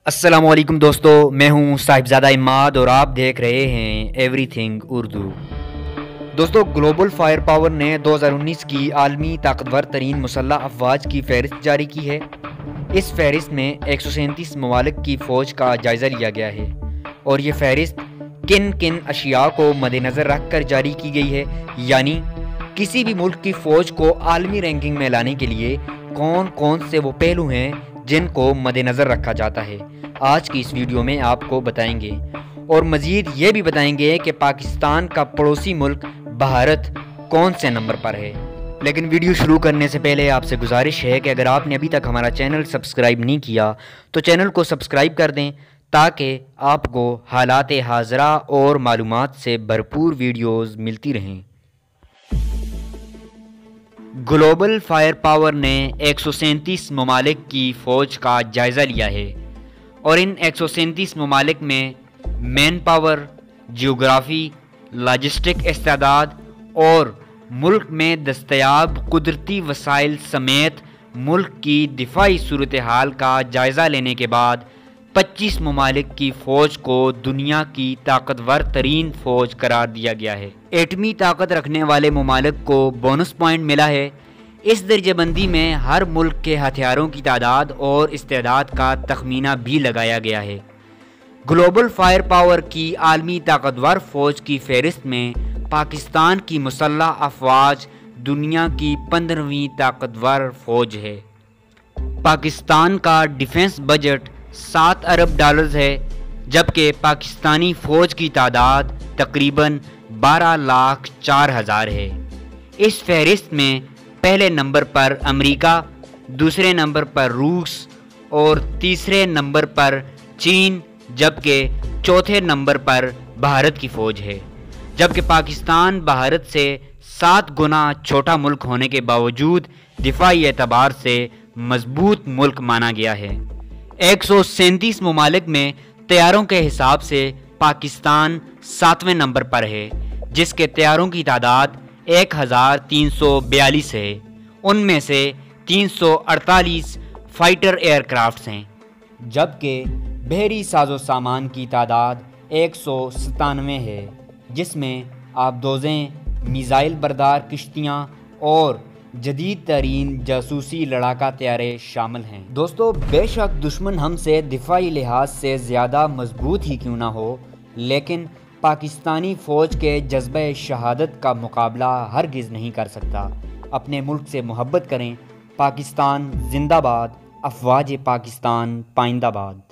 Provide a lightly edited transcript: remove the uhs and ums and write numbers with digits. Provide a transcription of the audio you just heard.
السلام علیکم دوستو، میں ہوں صاحبزادہ اماد اور آپ دیکھ رہے ہیں ایوری تھنگ اردو۔ دوستو، گلوبل فائر پاور نے 2019 کی عالمی طاقتور ترین مسلح افواج کی فہرست جاری کی ہے۔ اس فہرست میں 137 ممالک کی فوج کا جائزہ لیا گیا ہے اور یہ فہرست کن کن اشیاء کو مد نظر رکھ کر جاری کی گئی ہے، یعنی کسی بھی ملک کی فوج کو عالمی رینکنگ میں لانے کے لیے کون کون سے وہ پہلو ہیں جن کو مد نظر رکھا جاتا ہے، آج کی اس ویڈیو میں آپ کو بتائیں گے۔ اور مزید یہ بھی بتائیں گے کہ پاکستان کا پڑوسی ملک بھارت کون سے نمبر پر ہے۔ لیکن ویڈیو شروع کرنے سے پہلے آپ سے گزارش ہے کہ اگر آپ نے ابھی تک ہمارا چینل سبسکرائب نہیں کیا تو چینل کو سبسکرائب کر دیں تاکہ آپ کو حالات حاضرہ اور معلومات سے بھرپور ویڈیوز ملتی رہیں۔ گلوبل فائر پاور نے 137 ممالک کی فوج کا جائزہ لیا ہے اور ان 137 ممالک میں مین پاور، جیوگرافی، لاجسٹک استعداد اور ملک میں دستیاب قدرتی وسائل سمیت ملک کی دفاعی صورتحال کا جائزہ لینے کے بعد 25 ممالک کی فوج کو دنیا کی طاقتور ترین فوج قرار دیا گیا ہے۔ ایٹمی طاقت رکھنے والے ممالک کو بونس پوائنٹ ملا ہے۔ اس درجہ بندی میں ہر ملک کے ہتھیاروں کی تعداد اور استعداد کا تخمینہ بھی لگایا گیا ہے۔ گلوبل فائر پاور کی عالمی طاقتور فوج کی فہرست میں پاکستان کی مسلح افواج دنیا کی 15ویں طاقتور فوج ہے۔ پاکستان کا ڈیفنس بجٹ 7 ارب ڈالرز ہے، جبکہ پاکستانی فوج کی تعداد تقریباً 12,04,000 ہے۔ اس فہرست میں پہلے نمبر پر امریکہ، دوسرے نمبر پر روس اور تیسرے نمبر پر چین، جبکہ چوتھے نمبر پر بھارت کی فوج ہے۔ جبکہ پاکستان بھارت سے 7 گنا چھوٹا ملک ہونے کے باوجود دفاعی اعتبار سے مضبوط ملک مانا گیا ہے۔ 137 ممالک میں طیاروں کے حساب سے پاکستان 7ویں نمبر پر ہے، جس کے طیاروں کی تعداد 1342 ہے۔ ان میں سے 348 فائٹر ایئر کرافٹس ہیں، جبکہ بحری ساز و سامان کی تعداد 197 ہے، جس میں آبدوزیں، میزائل بردار کشتیاں اور جدید ترین جاسوسی لڑاکا طیارے شامل ہیں۔ دوستو، بے شک دشمن ہم سے دفاعی لحاظ سے زیادہ مضبوط ہی کیوں نہ ہو، لیکن پاکستانی فوج کے جذبہ شہادت کا مقابلہ ہرگز نہیں کر سکتا۔ اپنے ملک سے محبت کریں۔ پاکستان زندہ باد، افواج پاکستان پائندہ باد۔